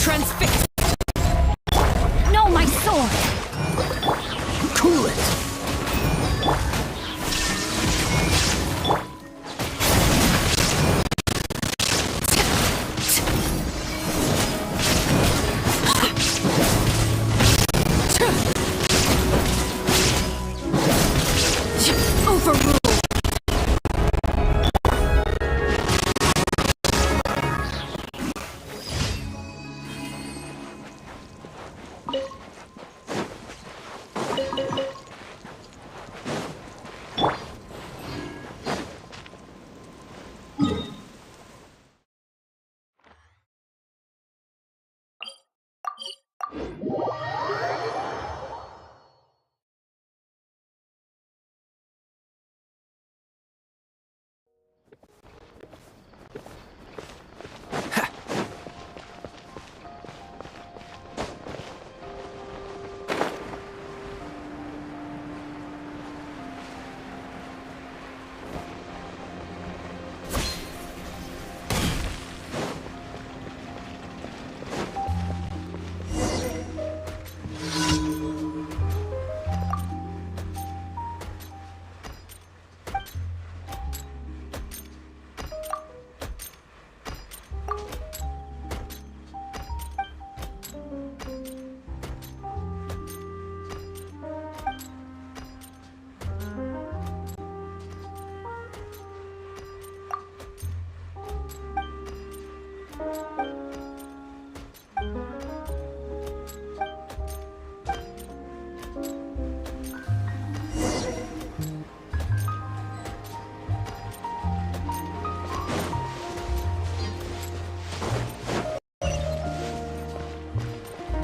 Transfix! No, my sword! Cool it! Overruled!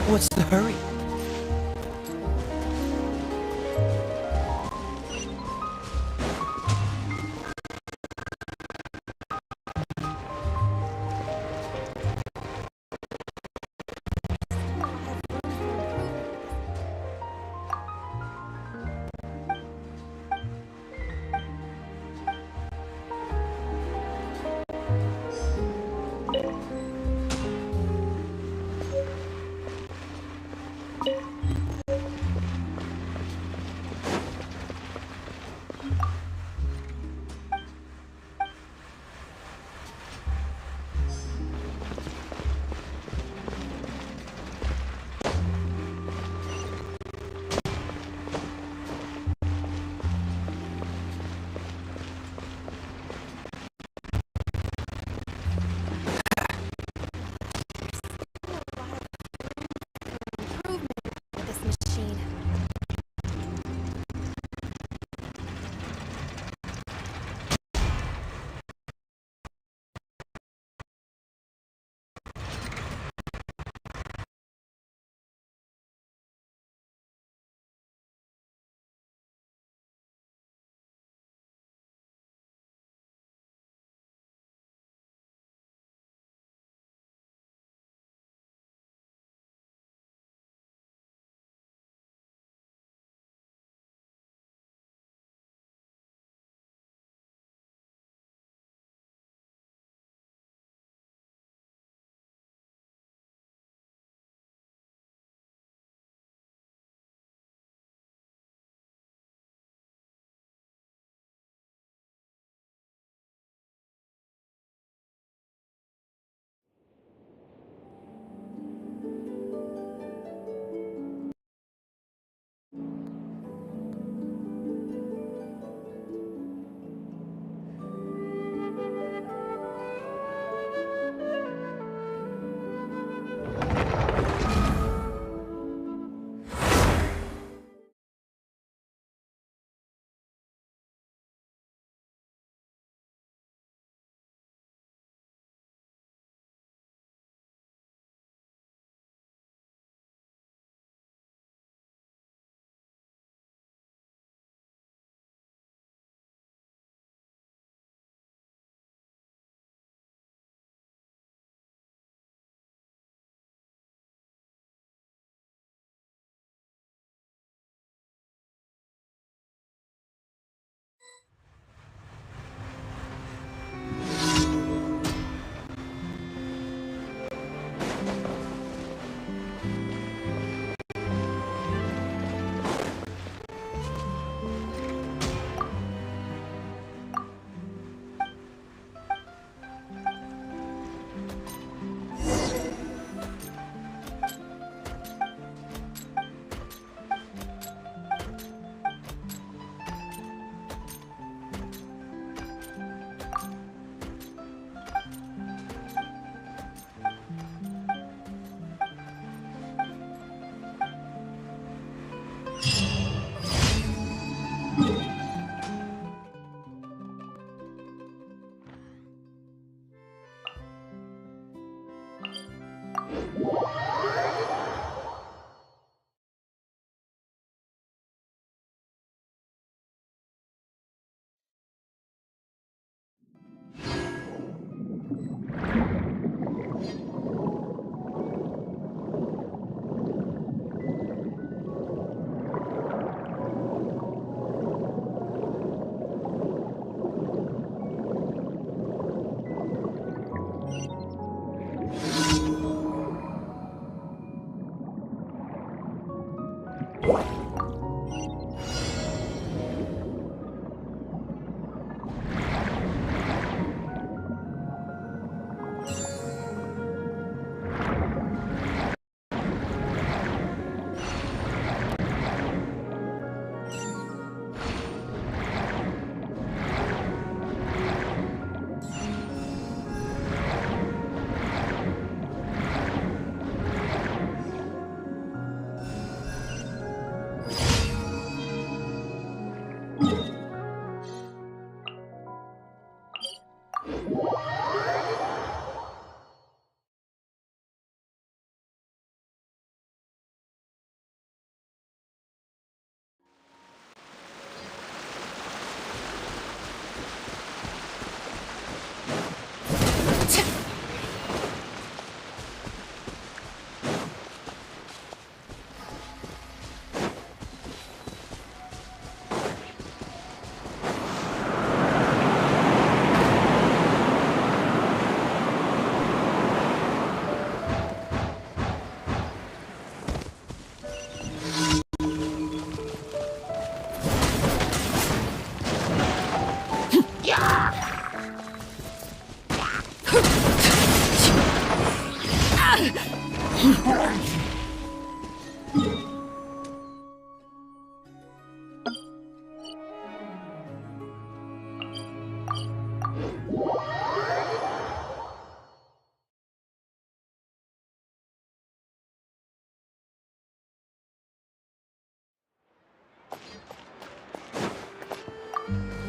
What's the hurry?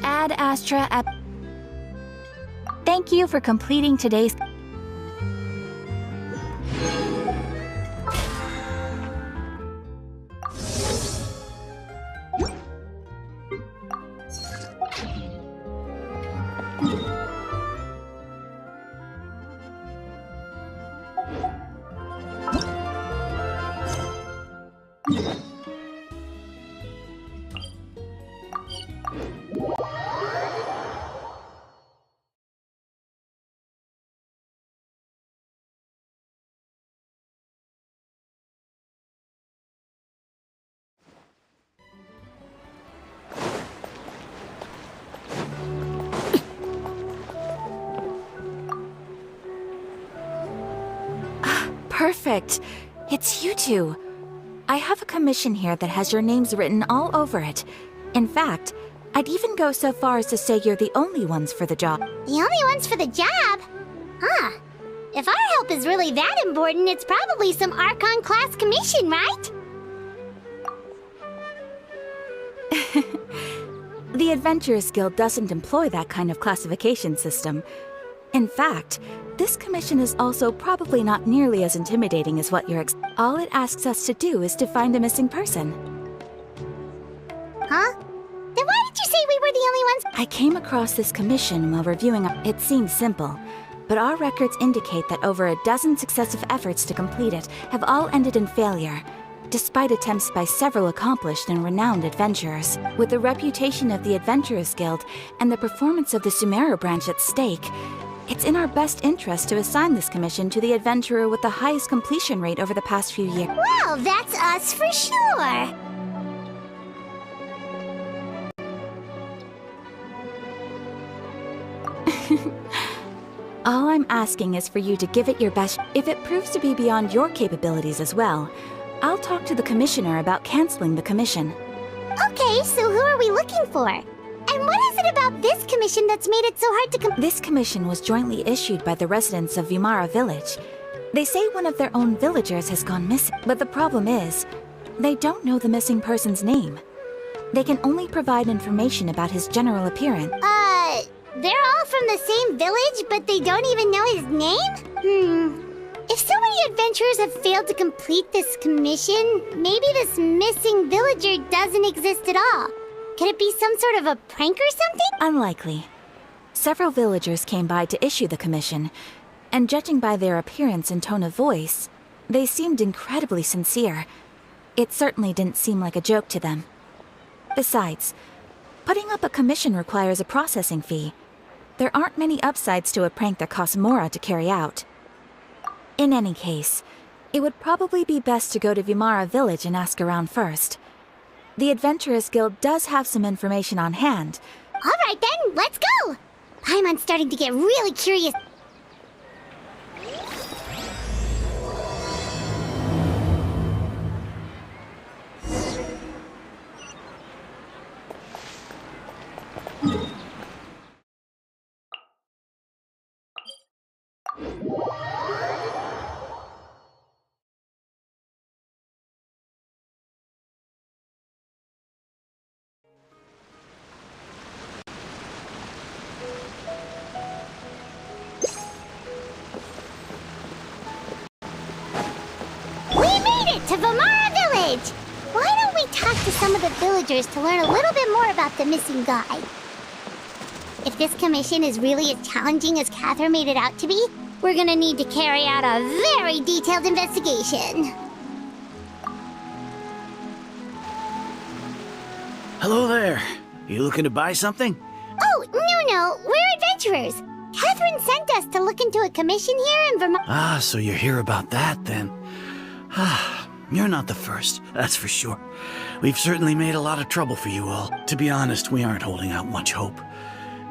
Ad Astra app. Thank you for completing today's. Perfect. It's you two. I have a commission here that has your names written all over it. In fact, I'd even go so far as to say you're the only ones for the job. The only ones for the job? Huh. If our help is really that important, it's probably some Archon class commission, right? The Adventurers Guild doesn't employ that kind of classification system. In fact, this commission is also probably not nearly as intimidating as what you're all it asks us to do is to find a missing person. Huh? Then why did you say we were the only ones? I came across this commission while reviewing it seems simple, but our records indicate that over a dozen successive efforts to complete it have all ended in failure, despite attempts by several accomplished and renowned adventurers. With the reputation of the Adventurers Guild and the performance of the Sumeru branch at stake, it's in our best interest to assign this commission to the adventurer with the highest completion rate over the past few years. Well, that's us for sure. All I'm asking is for you to give it your best. If it proves to be beyond your capabilities as well, I'll talk to the commissioner about canceling the commission. Okay, so who are we looking for? And what is it about this commission that's made it so hard to This commission was jointly issued by the residents of Vimara Village. They say one of their own villagers has gone missing, but the problem is, they don't know the missing person's name. They can only provide information about his general appearance. They're all from the same village, but they don't even know his name? If so many adventurers have failed to complete this commission, maybe this missing villager doesn't exist at all. Could it be some sort of a prank or something? Unlikely. Several villagers came by to issue the commission, and judging by their appearance and tone of voice, they seemed incredibly sincere. It certainly didn't seem like a joke to them. Besides, putting up a commission requires a processing fee. There aren't many upsides to a prank that costs Mora to carry out. In any case, It would probably be best to go to Vimara Village and ask around first. The Adventurers Guild does have some information on hand. All right then, let's go! Paimon's starting to get really curious. To Vimara Village! Why don't we talk to some of the villagers to learn a little bit more about the missing guy? If this commission is really as challenging as Catherine made it out to be, we're gonna need to carry out a very detailed investigation. Hello there. You looking to buy something? Oh, no, we're adventurers. Catherine sent us to look into a commission here in Vermont. Ah, so you hear about that then. You're not the first, that's for sure. We've certainly made a lot of trouble for you all. To be honest, we aren't holding out much hope.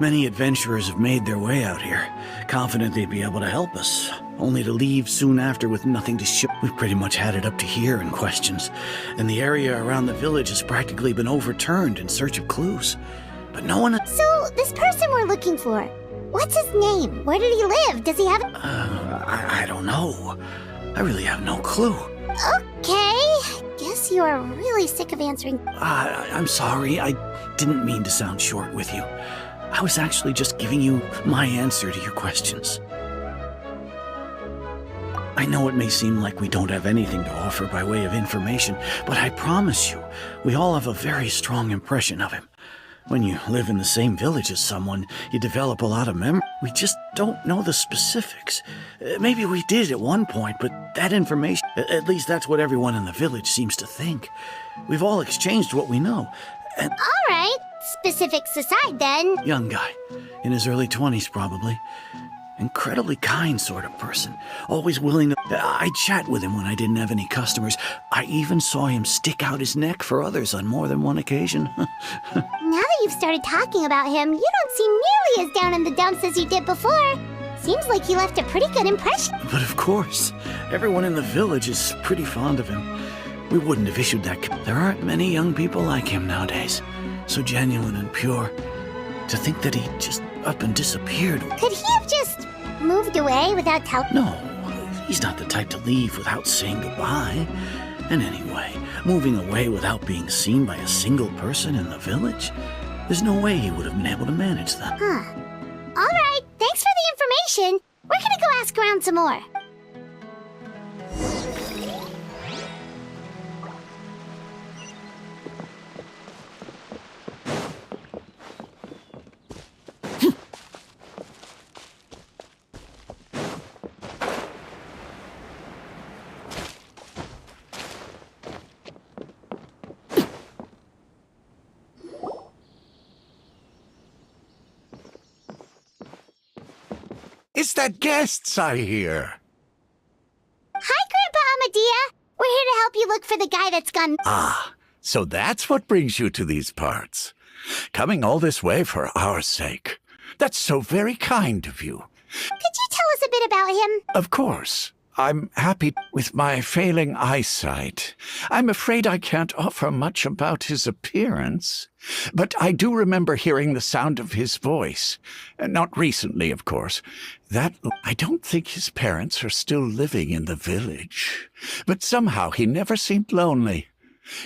Many adventurers have made their way out here, confident they'd be able to help us, only to leave soon after with nothing to show. We've pretty much had it up to here in questions, and the area around the village has practically been overturned in search of clues. But no one... So, this person we're looking for, what's his name? Where did he live? Does he have... I don't know. I really have no clue. Okay, guess you are really sick of answering. I'm sorry, I didn't mean to sound short with you. I was actually just giving you my answer to your questions. I know it may seem like we don't have anything to offer by way of information, but I promise you, we all have a very strong impression of him. When you live in the same village as someone, you develop a lot of memory. We just don't know the specifics. Maybe we did at one point, but that information, at least that's what everyone in the village seems to think. We've all exchanged what we know. And all right, specifics aside then. Young guy, in his early 20s probably. Incredibly kind sort of person, always willing to... I'd chat with him when I didn't have any customers. I even saw him stick out his neck for others on more than one occasion. Now that you've started talking about him, you don't seem nearly as down in the dumps as you did before. Seems like he left a pretty good impression. But of course, everyone in the village is pretty fond of him. We wouldn't have issued that... There aren't many young people like him nowadays. So genuine and pure. To think that he just up and disappeared. Could he have just moved away without telling? No, he's not the type to leave without saying goodbye. And anyway, moving away without being seen by a single person in the village? There's no way he would have been able to manage that. Huh. All right, thanks for the information. We're gonna go ask around some more. It's the guests, I hear. Hi, Grandpa Amadea. We're here to help you look for the guy that's gone. Ah, so that's what brings you to these parts. Coming all this way for our sake. That's so very kind of you. Could you tell us a bit about him? Of course. I'm happy with my failing eyesight. I'm afraid I can't offer much about his appearance. But I do remember hearing the sound of his voice. Not recently, of course. I don't think his parents are still living in the village. But somehow he never seemed lonely.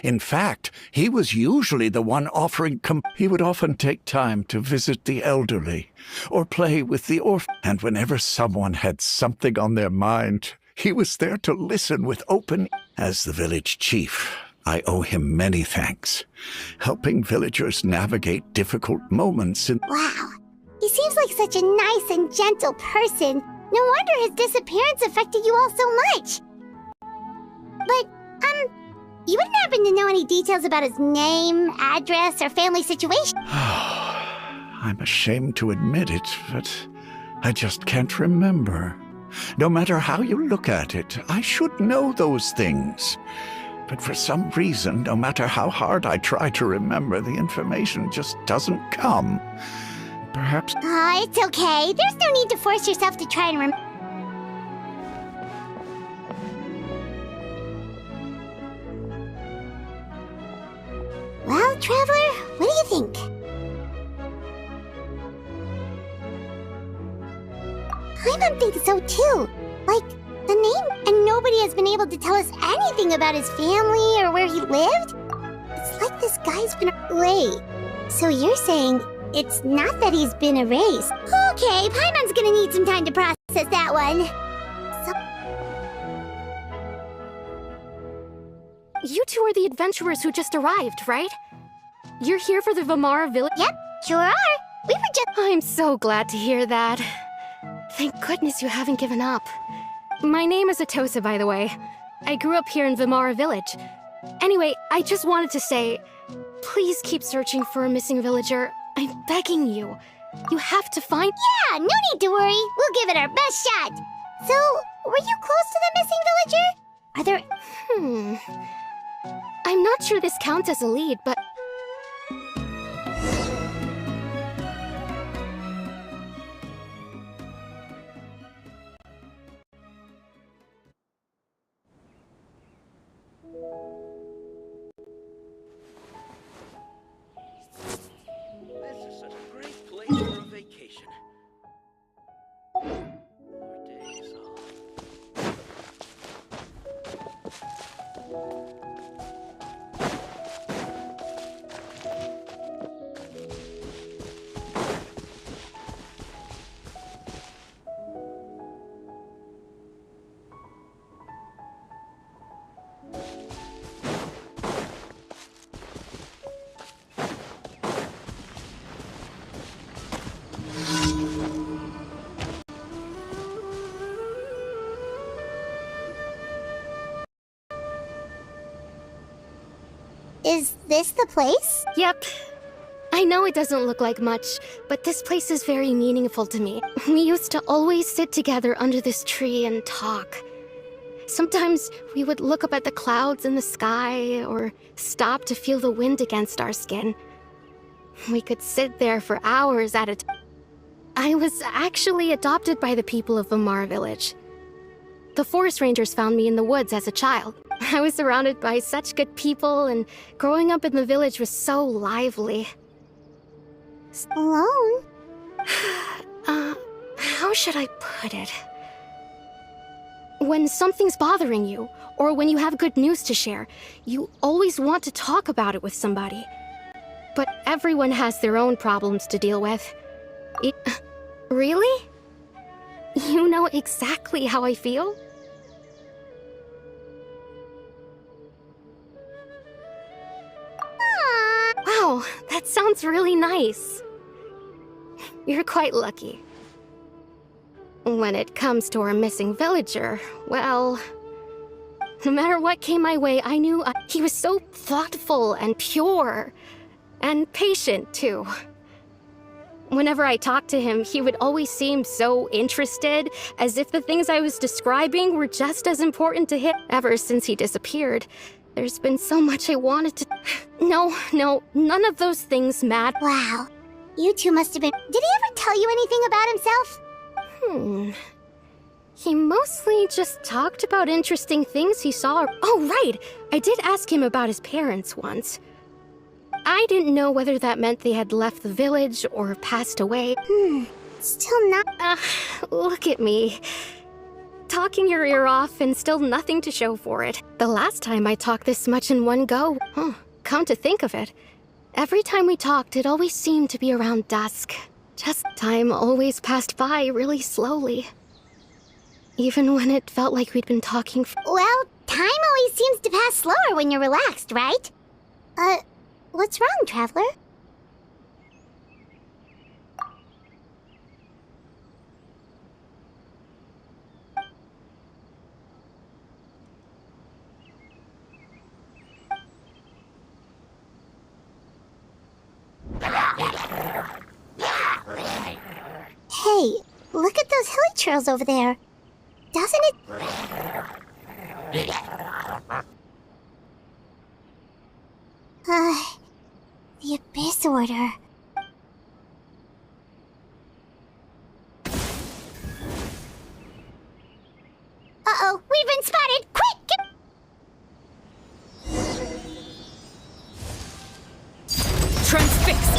In fact, he was usually the one offering he would often take time to visit the elderly or play with the orphan. And whenever someone had something on their mind, he was there to listen with open... As the village chief, I owe him many thanks, helping villagers navigate difficult moments in... Wow, he seems like such a nice and gentle person. No wonder his disappearance affected you all so much. But, you wouldn't happen to know any details about his name, address, or family situation? I'm ashamed to admit it, but I just can't remember. No matter how you look at it, I should know those things. But for some reason, no matter how hard I try to remember, the information just doesn't come. Perhaps... It's okay. There's no need to force yourself to try and remember. Well, Traveler, what do you think? I think so too. Like, the name, and nobody has been able to tell us anything about his family or where he lived. It's like this guy's been away. So you're saying it's not that he's been erased. Okay, Paimon's gonna need some time to process that one. You two are the adventurers who just arrived, right? You're here for the Vamara village? Yep, sure are. We were just... I'm so glad to hear that. Thank goodness you haven't given up. My name is Atosa, by the way. I grew up here in Vamara village. Anyway, I just wanted to say, please keep searching for a missing villager. I'm begging you. You have to find... Yeah, no need to worry. We'll give it our best shot. So, were you close to the missing villager? Are there... I'm not sure this counts as a lead, but... This is such a great place for a vacation. More days off. Is this the place? Yep. I know it doesn't look like much, but this place is very meaningful to me. We used to always sit together under this tree and talk. Sometimes we would look up at the clouds in the sky, or stop to feel the wind against our skin. We could sit there for hours at a time. I was actually adopted by the people of Vamara village. The forest rangers found me in the woods as a child. I was surrounded by such good people, and growing up in the village was so lively. Alone? How should I put it? When something's bothering you, or when you have good news to share, you always want to talk about it with somebody. But everyone has their own problems to deal with. Really? You know exactly how I feel? Wow, that sounds really nice. You're quite lucky. When it comes to our missing villager, well... no matter what came my way, I knew he was so thoughtful and pure. And patient, too. Whenever I talked to him, he would always seem so interested, as if the things I was describing were just as important to him. Ever since he disappeared, there's been so much I wanted to... No, none of those things matter. Wow. You two must have been... Did he ever tell you anything about himself? He mostly just talked about interesting things he saw. Oh, right! I did ask him about his parents once. I didn't know whether that meant they had left the village or passed away. Still not... Look at me. Talking your ear off and still nothing to show for it. The last time I talked this much in one go. Come to think of it, every time we talked, it always seemed to be around dusk. Just time always passed by really slowly. Even when it felt like we'd been talking for... Well, time always seems to pass slower when you're relaxed, right? What's wrong, Traveler? Hey, look at those hilly trails over there. doesn't it? The Abyss Order. Uh-oh, we've been spotted! Quick! Transfixed!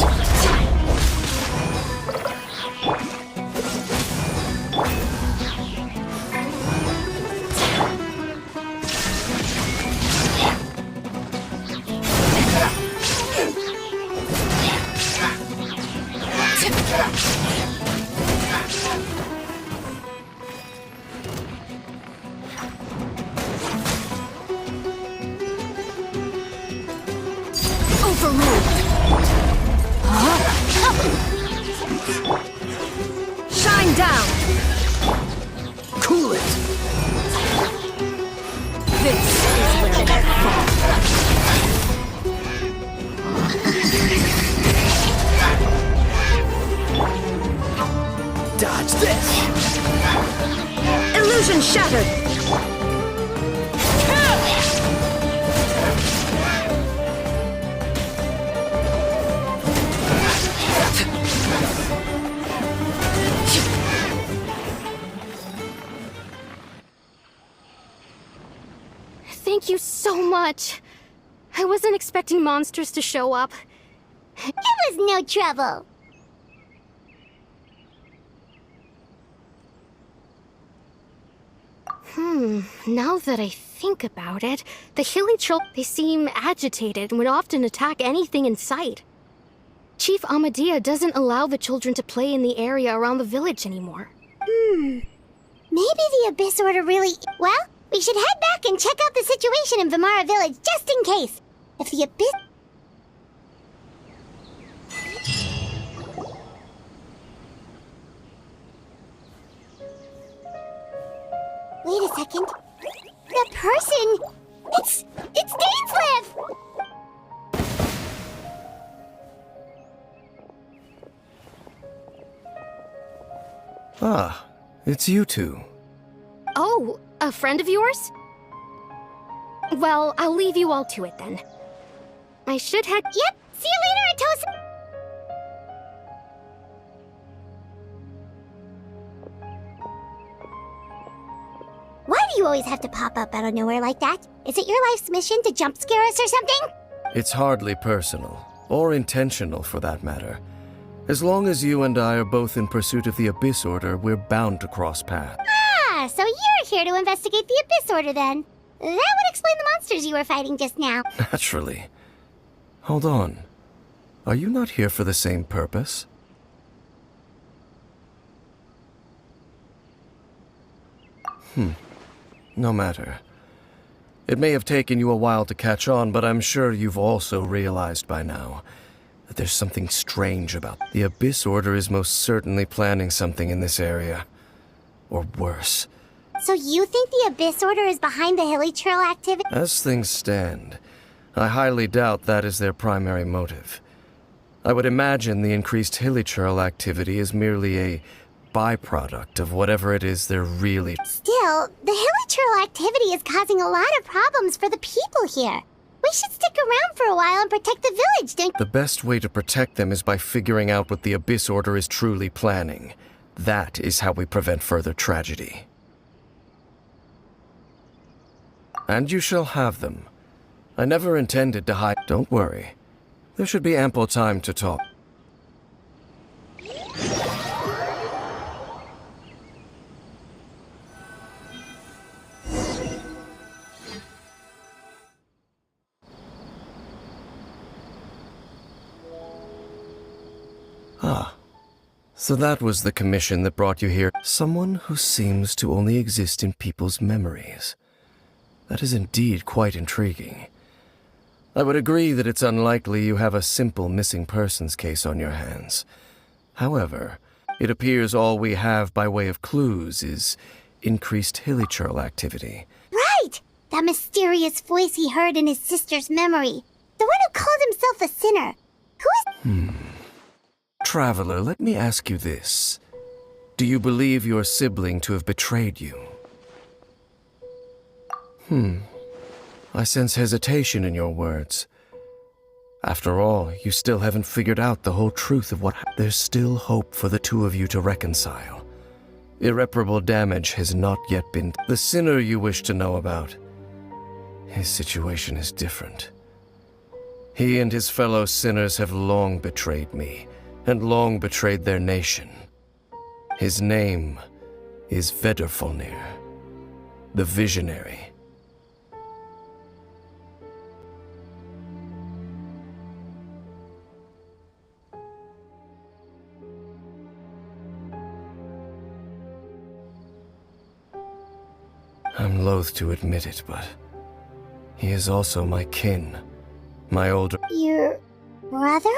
Shine down! Cool it! This is where it falls. Dodge this! Illusion shattered! Thank you so much. I wasn't expecting monsters to show up. It was no trouble. Now that I think about it, the hilly children, they seem agitated and would often attack anything in sight. Chief Amadea doesn't allow the children to play in the area around the village anymore. Maybe the Abyss Order really... Well, we should head back and check out the situation in Vimara Village, just in case. If the Abyss... Wait a second. The person... It's Dainslev! Ah, it's you two. Oh, a friend of yours? Well, I'll leave you all to it then. I should head... Yep, see you later, Atosa! Why do you always have to pop up out of nowhere like that? Is it your life's mission to jump scare us or something? It's hardly personal, or intentional for that matter. As long as you and I are both in pursuit of the Abyss Order, we're bound to cross paths. Ah, so you're here to investigate the Abyss Order then. That would explain the monsters you were fighting just now. Naturally. Hold on. Are you not here for the same purpose? No matter. It may have taken you a while to catch on, but I'm sure you've also realized by now that there's something strange about it. The Abyss Order is most certainly planning something in this area. Or worse. So you think the Abyss Order is behind the hilly trail activity? As things stand, I highly doubt that is their primary motive. I would imagine the increased hilichurl activity is merely a byproduct of whatever it is they're really... Still, the hilichurl activity is causing a lot of problems for the people here. We should stick around for a while and protect the village, don't... The best way to protect them is by figuring out what the Abyss Order is truly planning. That is how we prevent further tragedy. And you shall have them. I never intended to hide... Don't worry. There should be ample time to talk. Ah, so that was the commission that brought you here. Someone who seems to only exist in people's memories. That is indeed quite intriguing. I would agree that it's unlikely you have a simple missing persons case on your hands. However, it appears all we have by way of clues is increased hilichurl activity. Right! That mysterious voice he heard in his sister's memory. The one who called himself a sinner. Who is... Traveler, let me ask you this. Do you believe your sibling to have betrayed you? I sense hesitation in your words. After all, you still haven't figured out the whole truth of what There's still hope for the two of you to reconcile. Irreparable damage has not yet been. The sinner you wish to know about, his situation is different. He and his fellow sinners have long betrayed me, and long betrayed their nation. His name is Vedrfolnir, the Visionary. I'm loath to admit it, but he is also my kin, my older... Your brother?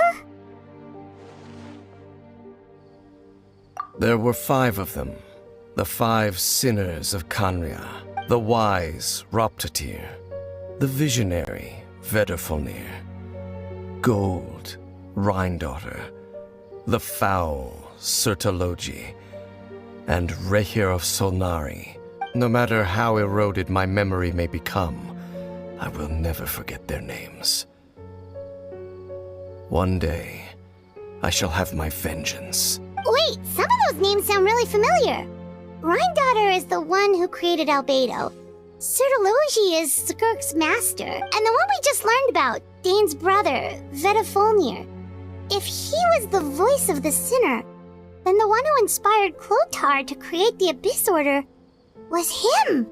There were 5 of them, the 5 sinners of Khaenri'ah, the wise Roptatyr, the visionary Vedrfolnir, Gold Rhine-daughter, the foul Surtalogi, and Rehir of Solnari. No matter how eroded my memory may become, I will never forget their names. One day, I shall have my vengeance. Wait, some of those names sound really familiar. Rhine-daughter is the one who created Albedo. Surtalogi is Skirk's master. And the one we just learned about, Dane's brother, Vedrfolnir. If he was the voice of the sinner, then the one who inspired Clothar to create the Abyss Order was him!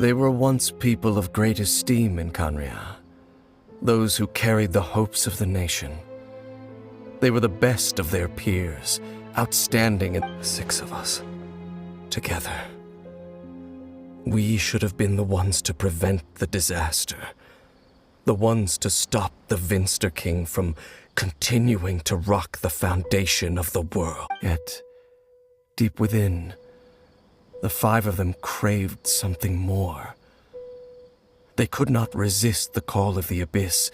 They were once people of great esteem in Khaenri'ah, those who carried the hopes of the nation. They were the best of their peers, outstanding in 6 of us, together. We should have been the ones to prevent the disaster, the ones to stop the Vinster King from continuing to rock the foundation of the world. Yet, deep within, the 5 of them craved something more. They could not resist the call of the Abyss,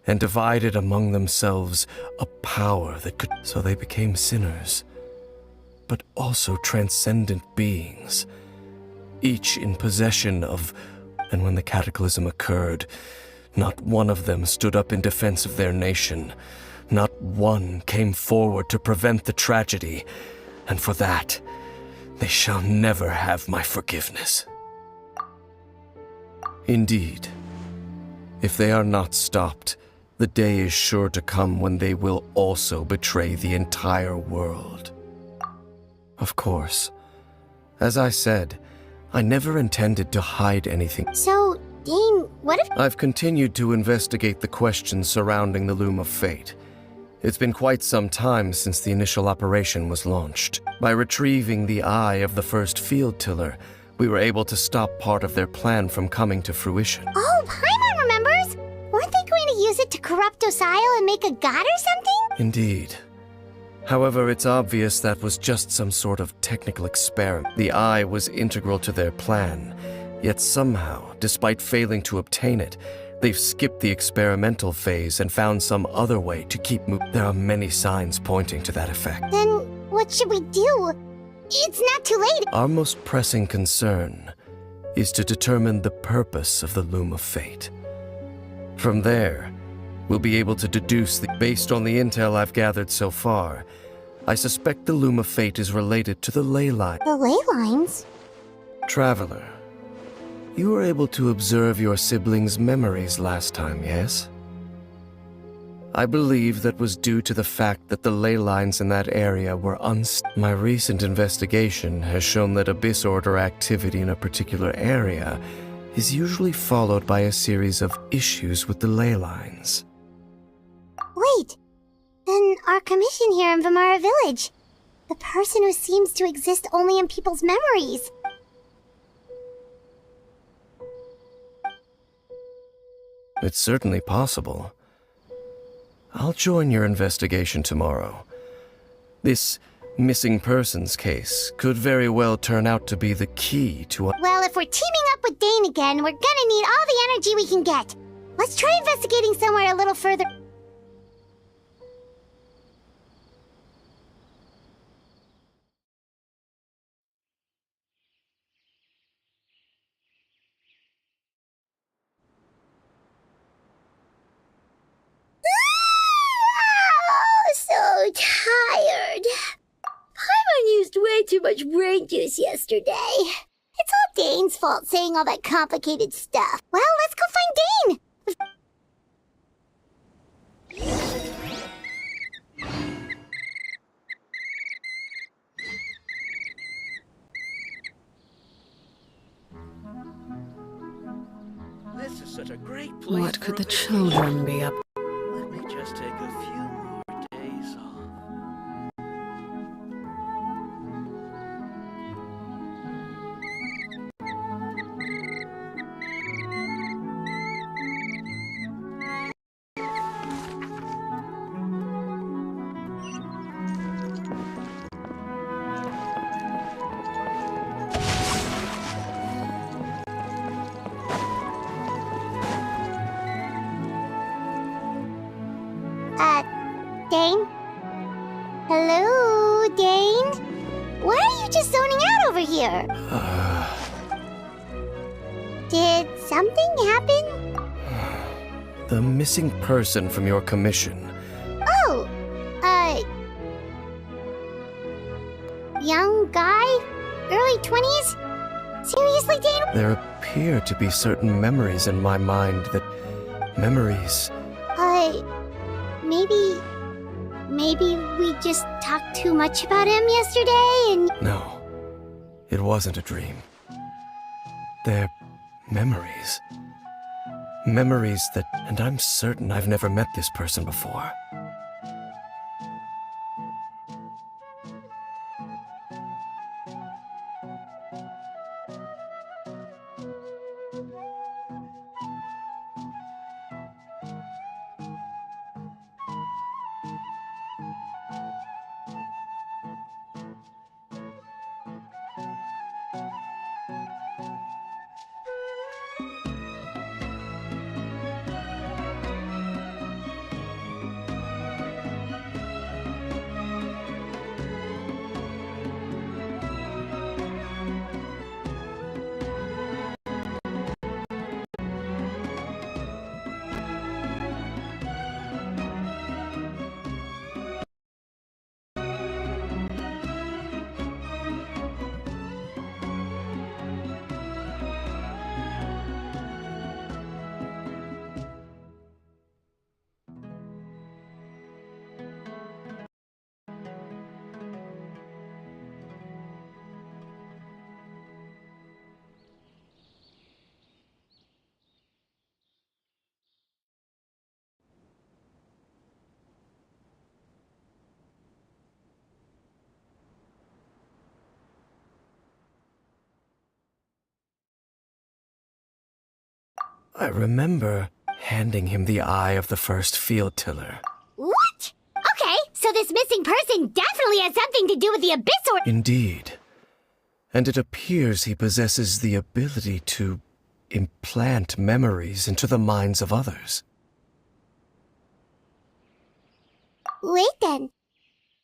and divided among themselves a power that could... So they became sinners, but also transcendent beings, each in possession of... And when the cataclysm occurred, not one of them stood up in defense of their nation. Not one came forward to prevent the tragedy. And for that, they shall never have my forgiveness. Indeed, if they are not stopped, the day is sure to come when they will also betray the entire world. Of course, as I said, I never intended to hide anything. So, Dane, what if... I've continued to investigate the questions surrounding the Loom of Fate. It's been quite some time since the initial operation was launched. By retrieving the eye of the first field tiller, we were able to stop part of their plan from coming to fruition. Oh, Paimon remembers! Weren't they going to use it to corrupt Osile and make a god or something? Indeed. However, it's obvious that was just some sort of technical experiment. The eye was integral to their plan, yet somehow, despite failing to obtain it, they've skipped the experimental phase and found some other way to keep moving. There are many signs pointing to that effect. Then, what should we do? It's not too late. Our most pressing concern is to determine the purpose of the Loom of Fate. From there, we'll be able to deduce that based on the intel I've gathered so far, I suspect the Loom of Fate is related to the ley line. The ley lines? Traveler, you were able to observe your siblings' memories last time, yes? I believe that was due to the fact that the ley lines in that area were My recent investigation has shown that Abyss Order activity in a particular area is usually followed by a series of issues with the ley lines. Wait, then our commission here in Vimara Village, the person who seems to exist only in people's memories. It's certainly possible. I'll join your investigation tomorrow. This missing persons case could very well turn out to be the key to a... Well, if we're teaming up with Dane again, we're gonna need all the energy we can get. Let's try investigating somewhere a little further. way too much brain juice yesterday. It's all Dane's fault saying all that complicated stuff. Well, let's go find Dane! This is such a great place. What for could a the vacation. children be up? Let me just take a few more days off. Dane? Hello, Dane? Why are you just zoning out over here? Did something happen? The missing person from your commission. Oh, young guy? Early 20s? Seriously, Dane? There appear to be certain memories in my mind that... Memories... Maybe we just talked too much about him yesterday and... No, it wasn't a dream. They're memories. Memories that... And I'm certain I've never met this person before. I remember handing him the eye of the first field tiller. What? Okay, so this missing person definitely has something to do with the Abyss or... Indeed. And it appears he possesses the ability to implant memories into the minds of others. Wait then.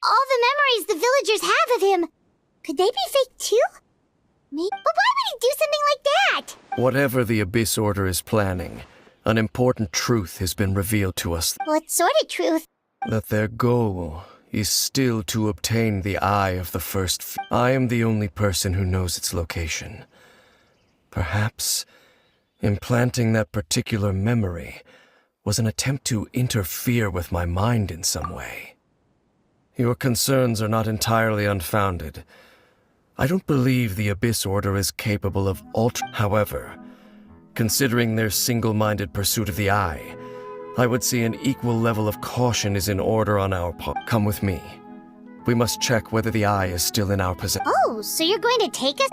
All the memories the villagers have of him, could they be fake too? Maybe... But why would he do something like that? Whatever the Abyss Order is planning, an important truth has been revealed to us. What sort of truth? That their goal is still to obtain the eye of the first... I am the only person who knows its location. Perhaps implanting that particular memory was an attempt to interfere with my mind in some way. Your concerns are not entirely unfounded. I don't believe the Abyss Order is capable of However, considering their single-minded pursuit of the Eye, I would say an equal level of caution is in order on our part. Come with me. We must check whether the Eye is still in our possession. Oh, so you're going to take us?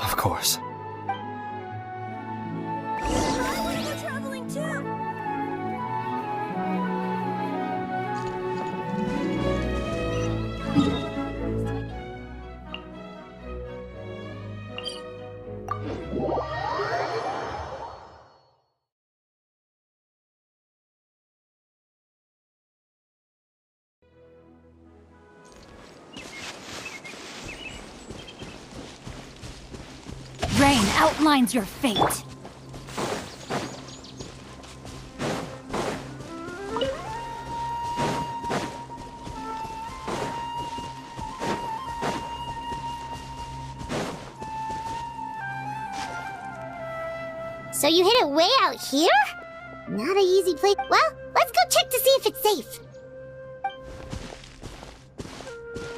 Of course. We're traveling too. terrain outlines your fate. So you hid it way out here? Not an easy place. Well, let's go check to see if it's safe.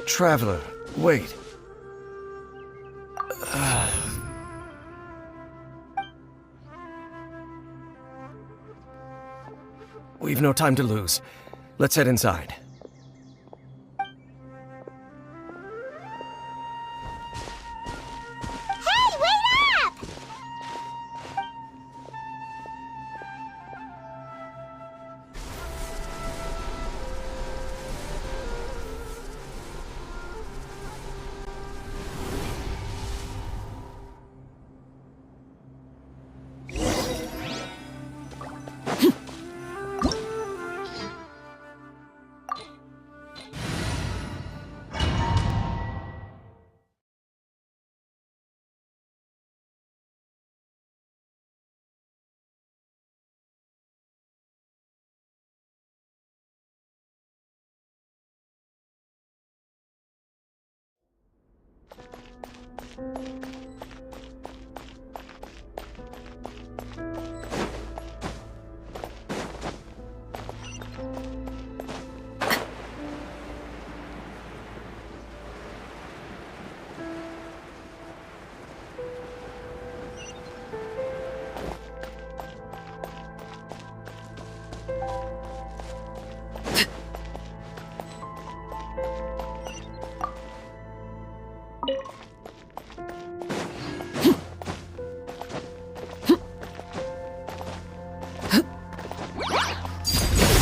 Traveler, wait. We've no time to lose. Let's head inside. Hey, wait up!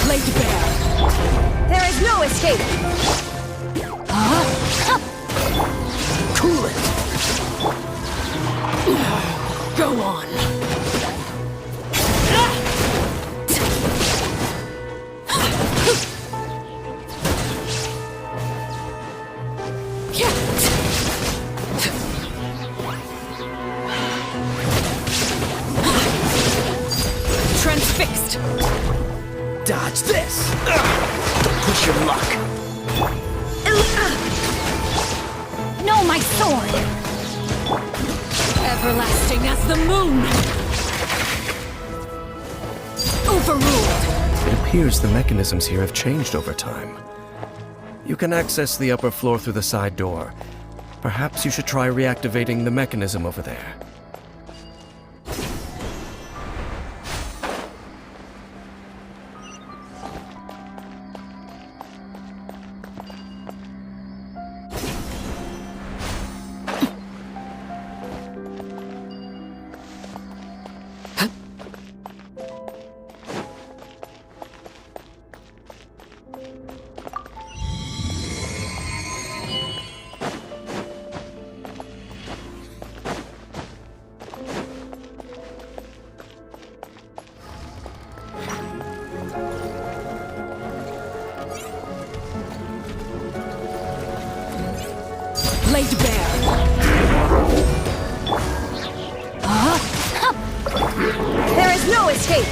Laid bare. There is no escape. Cool it. Go on. Transfixed. Dodge this! Push your luck. No, my sword! Everlasting as the moon! Overruled! It appears the mechanisms here have changed over time. You can access the upper floor through the side door. Perhaps you should try reactivating the mechanism over there. Laid bare. There is no escape.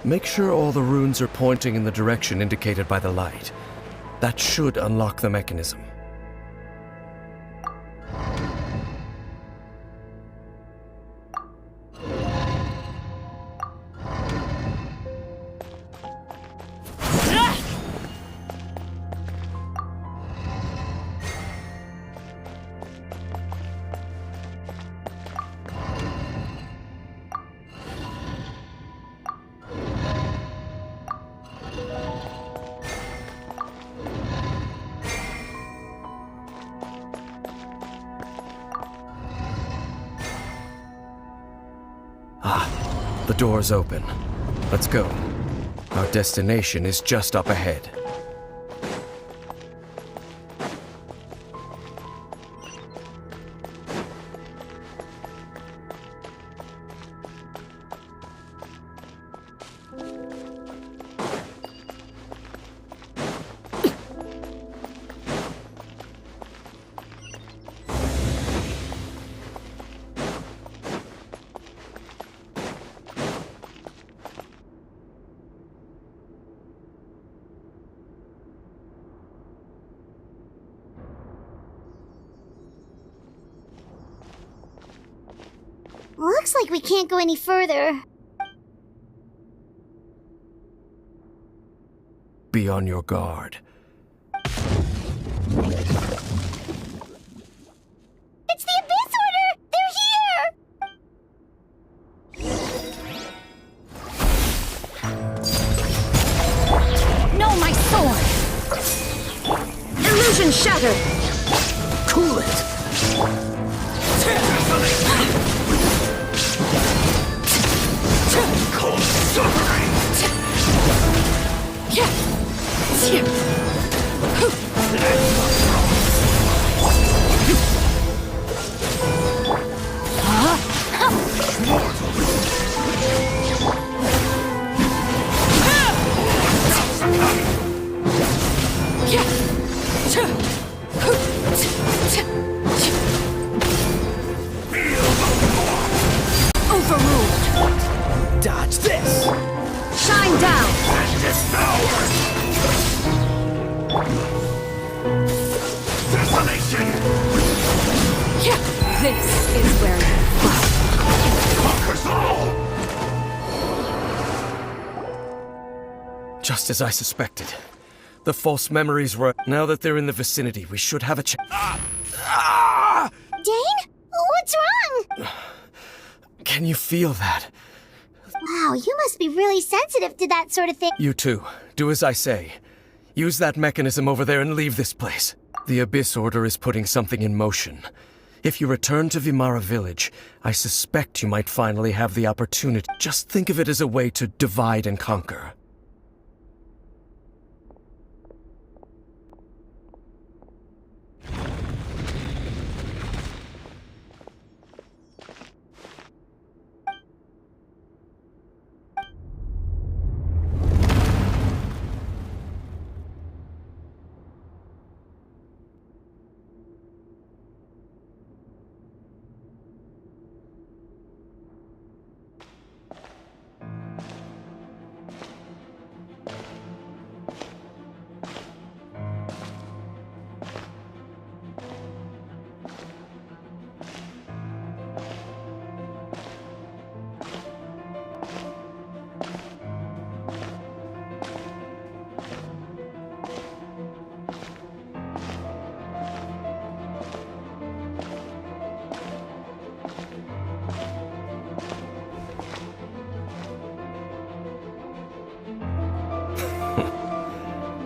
Make sure all the runes are pointing in the direction indicated by the light. That should unlock the mechanism. The door's open. Let's go. Our destination is just up ahead. Looks like we can't go any further. Be on your guard. It's the Abyss Order! They're here! No, my sword! Illusion shattered! Cool it! Cold suffering! Overruled! Dodge this! Shine down! And devour! Desolation! This is where you Conquers all! Just as I suspected. The false memories were... Now that they're in the vicinity, we should have a chance. Dane? What's wrong? Can you feel that? Wow, you must be really sensitive to that sort of thing. You too. Do as I say. Use that mechanism over there and leave this place. The Abyss Order is putting something in motion. If you return to Vimara Village, I suspect you might finally have the opportunity. Just think of it as a way to divide and conquer.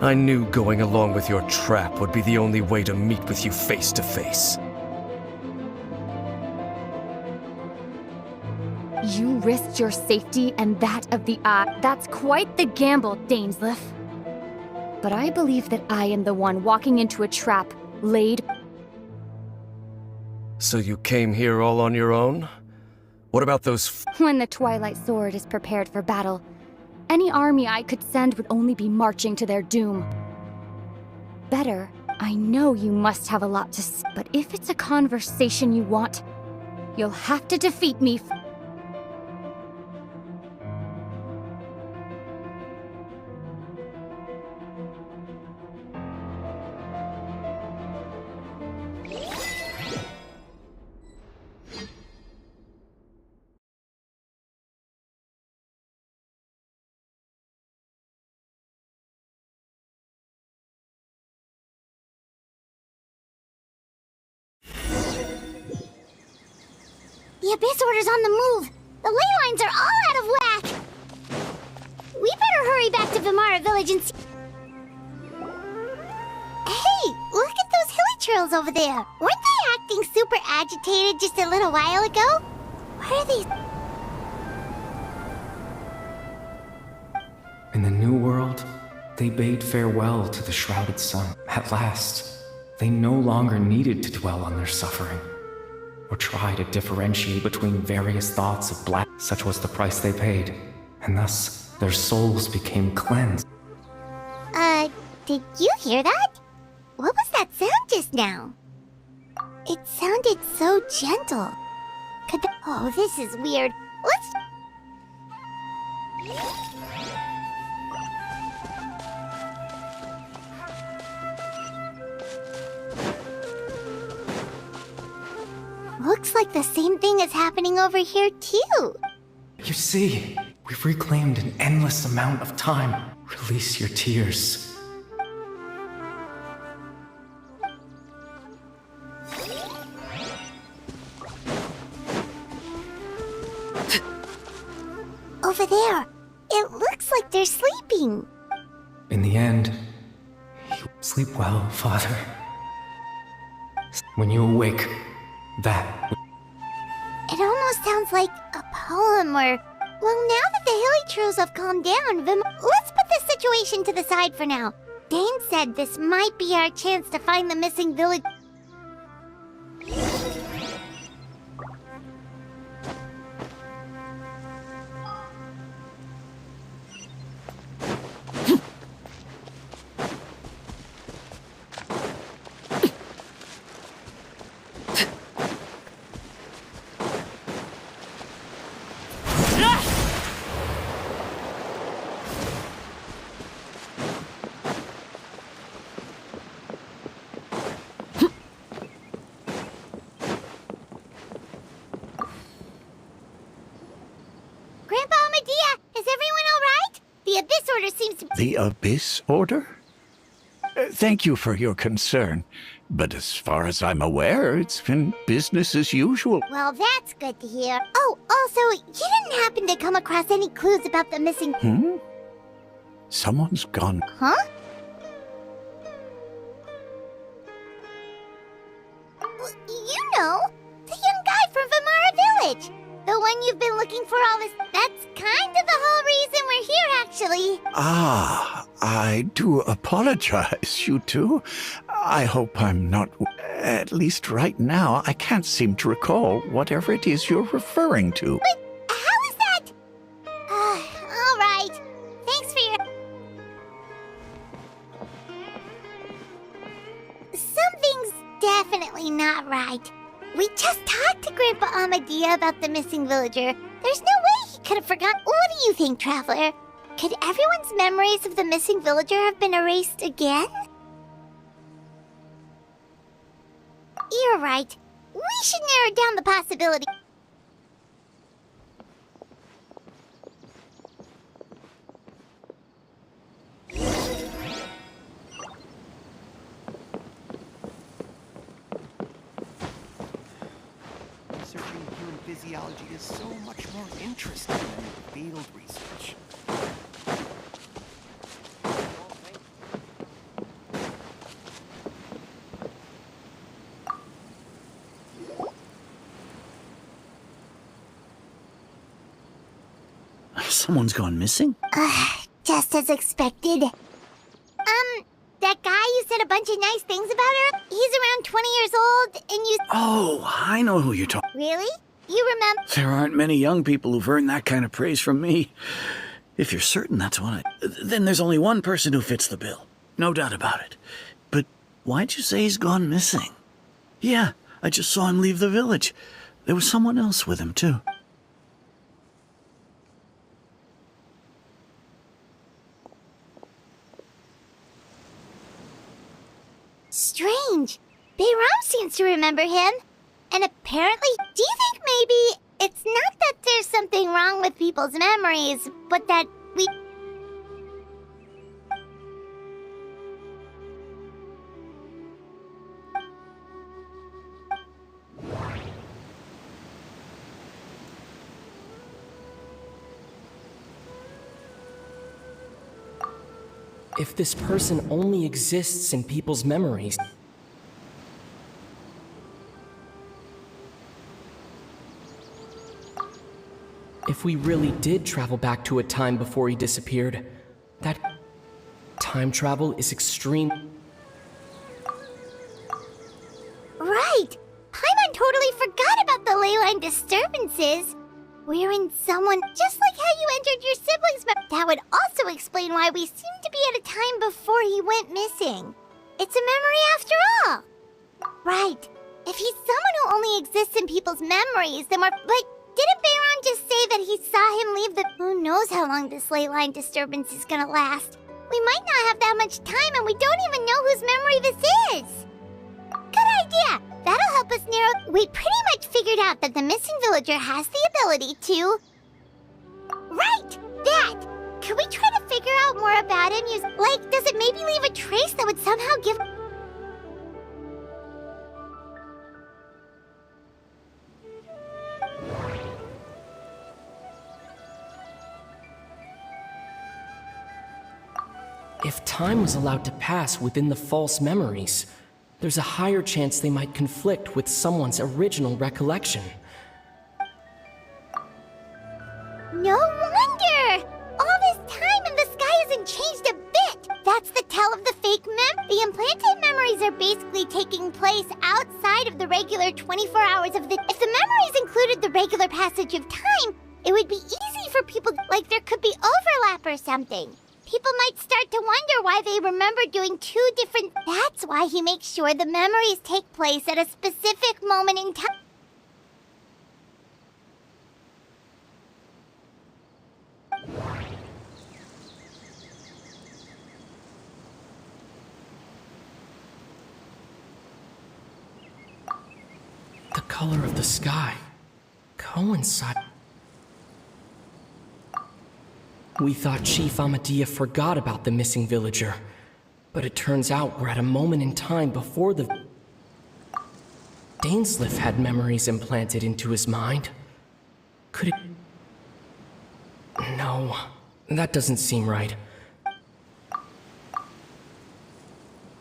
I knew going along with your trap would be the only way to meet with you face to face. You risked your safety and that of the Eye. That's quite the gamble, Dainsleif. But I believe that I am the one walking into a trap laid... So you came here all on your own? What about those When the Twilight Sword is prepared for battle, any army I could send would only be marching to their doom. Better, I know you must have a lot to say, but if it's a conversation you want, you'll have to defeat me. The Abyss Order's on the move. The ley lines are all out of whack. We better hurry back to Vimara Village and see... Hey, look at those hilly trails over there. Weren't they acting super agitated just a little while ago? What are these... In the new world, they bade farewell to the shrouded sun. At last, they no longer needed to dwell on their suffering, or try to differentiate between various thoughts of black. Such was the price they paid, and thus their souls became cleansed. Did you hear that? What was that sound just now? It sounded so gentle. Oh, this is weird. Let's... Looks like the same thing is happening over here, too. You see, we've reclaimed an endless amount of time. Release your tears. Over there. It looks like they're sleeping. In the end, you sleep well, Father. When you awake, that... It almost sounds like a poem or... Well, now that the hilly trolls have calmed down, let's put this situation to the side for now. Dane said this might be our chance to find the missing village... The Abyss Order? Thank you for your concern, but as far as I'm aware, it's been business as usual. Well, that's good to hear. Oh, also, you didn't happen to come across any clues about the missing... Someone's gone. Huh? Well, you know, the young guy from Vamara Village. The one you've been looking for all this... That's kind of the whole reason we're here, actually. Ah, I do apologize, you two. I hope I'm not... At least right now, I can't seem to recall whatever it is you're referring to. But how is that? All right. Thanks for your... Something's definitely not right. We just talked to Grandpa Amadia about the missing villager. There's no way he could have forgotten. What do you think, Traveler? Could everyone's memories of the missing villager have been erased again? You're right. We should narrow down the possibility. Researching human physiology is so much more interesting than field research. Someone's gone missing? Just as expected. That guy you said a bunch of nice things about her? He's around 20 years old, and you... Oh, I know who you're talking... Really? You remember... There aren't many young people who've earned that kind of praise from me. If you're certain that's what then there's only one person who fits the bill. No doubt about it. But why'd you say he's gone missing? Yeah, I just saw him leave the village. There was someone else with him, too. Strange. Bayram seems to remember him. And apparently, do you think maybe it's not that there's something wrong with people's memories, but that we... If this person only exists in people's memories... If we really did travel back to a time before he disappeared, That time travel is extreme. Right! Paimon totally forgot about the leyline disturbances. Wherein someone, just like how you entered your siblings' that would also explain why we seem to be at a time before he went missing. It's a memory after all. Right. If he's someone who only exists in people's memories, then we're like, didn't Bayron just say that he saw him leave the... Who knows how long this leyline disturbance is gonna last? We might not have that much time and we don't even know whose memory this is. Good idea! That'll help us narrow... We pretty much figured out that the missing villager has the ability to... Right! That! Could we try to figure out more about him? Like, does it maybe leave a trace that would somehow give... If time was allowed to pass within the false memories, there's a higher chance they might conflict with someone's original recollection. No wonder! All this time and the sky hasn't changed a bit! That's the tell of the fake The implanted memories are basically taking place outside of the regular 24 hours of the... If the memories included the regular passage of time, it would be easy for people... Like there could be overlap or something. People might start to wonder why they remember doing two different... That's why he makes sure the memories take place at a specific moment in time. The color of the sky coincide. We thought Chief Amadea forgot about the missing villager, but it turns out we're at a moment in time before the... Dainsleif had memories implanted into his mind. Could it... No, that doesn't seem right.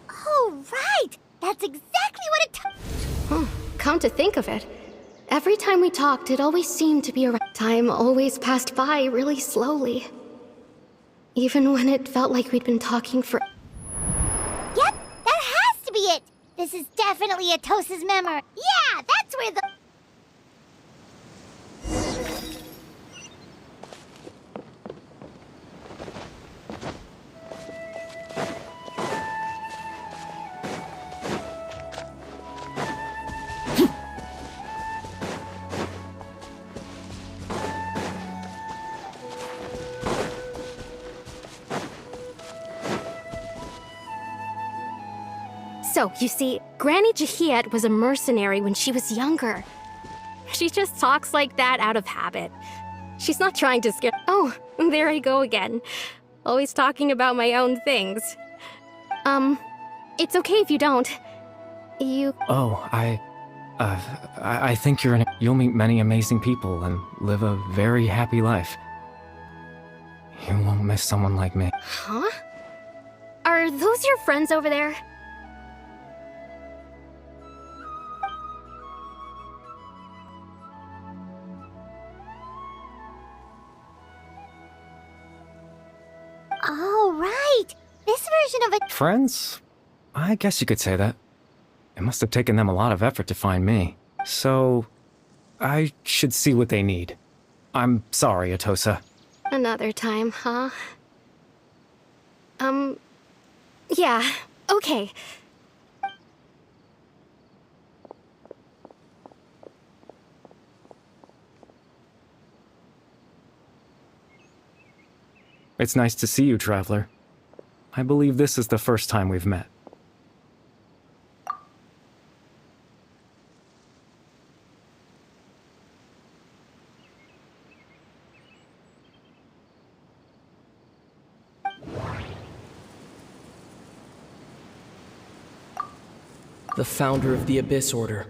Oh, right! That's exactly what it... Come to think of it, every time we talked, it always seemed to be around. Time always passed by really slowly. Even when it felt like we'd been talking for... Yep, that has to be it! This is definitely Atos's memory. Yeah, that's where the... So, you see, Granny Jahiet was a mercenary when she was younger. She just talks like that out of habit. She's not trying to scare... Oh, there I go again. Always talking about my own things. It's okay if you don't. You... Oh, I think you'll meet many amazing people and live a very happy life. You won't miss someone like me. Huh? Are those your friends over there? Oh, right! This version of it... Friends? I guess you could say that. It must have taken them a lot of effort to find me. So, I should see what they need. I'm sorry, Atosa. Another time, huh? Yeah, okay. It's nice to see you, Traveler. I believe this is the first time we've met. The founder of the Abyss Order.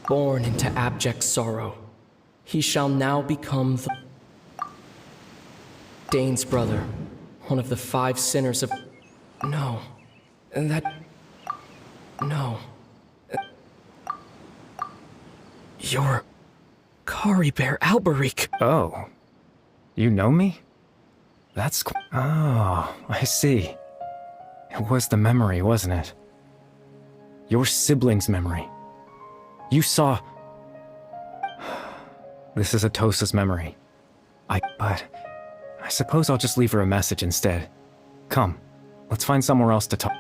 Born into abject sorrow, he shall now become the... Dane's brother, one of the 5 sinners of... No. No. You're... Kari Bear Alberic. Oh. You know me? Oh, I see. It was the memory, wasn't it? Your sibling's memory. You saw... This is Atosa's memory. But I suppose I'll just leave her a message instead. Come, let's find somewhere else to talk.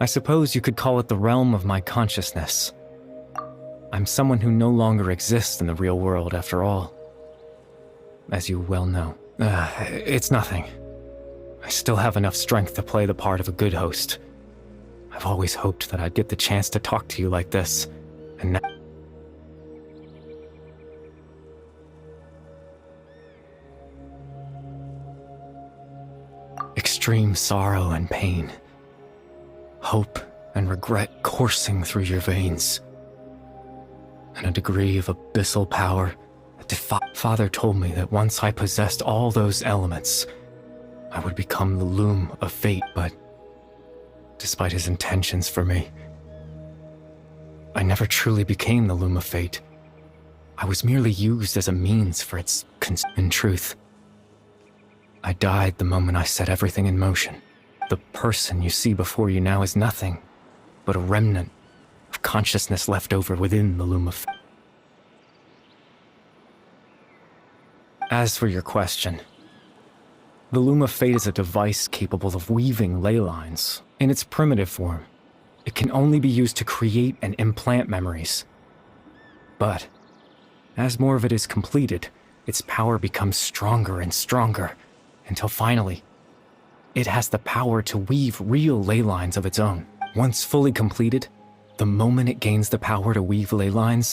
I suppose you could call it the realm of my consciousness. I'm someone who no longer exists in the real world, after all. As you well know. It's nothing. I still have enough strength to play the part of a good host. I've always hoped that I'd get the chance to talk to you like this, and now... Extreme sorrow and pain. Hope and regret coursing through your veins. And a degree of abyssal power that Father told me that once I possessed all those elements, I would become the loom of fate, but despite his intentions for me, I never truly became the loom of fate. I was merely used as a means for its in truth. I died the moment I set everything in motion. The person you see before you now is nothing but a remnant of consciousness left over within the loom of fate. As for your question, the loom of fate is a device capable of weaving ley lines. In its primitive form, it can only be used to create and implant memories. But as more of it is completed, its power becomes stronger and stronger, until finally, it has the power to weave real ley lines of its own. Once fully completed, the moment it gains the power to weave ley lines,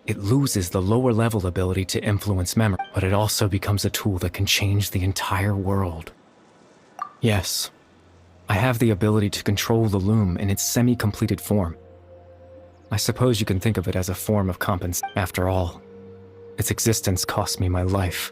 it loses the lower level ability to influence memory, but it also becomes a tool that can change the entire world. Yes, I have the ability to control the loom in its semi-completed form. I suppose you can think of it as a form of compensation. After all, its existence cost me my life.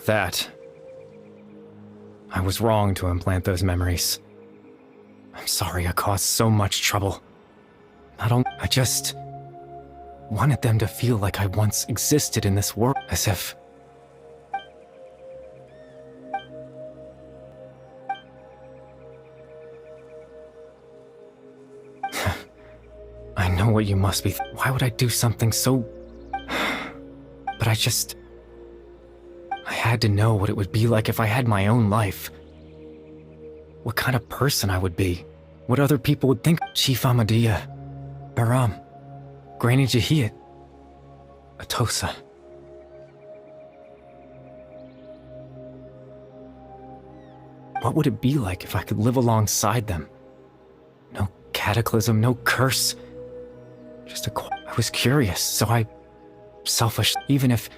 That. I was wrong to implant those memories. I'm sorry I caused so much trouble. I just wanted them to feel like I once existed in this world, as if... I know what you must be. Why would I do something so... But I had to know what it would be like if I had my own life. What kind of person I would be. What other people would think. Chief Ahmadiyya, Baram, Granny Jahiyat, Atosa. What would it be like if I could live alongside them? No cataclysm, no curse. Just I was curious, so I... selfish, even if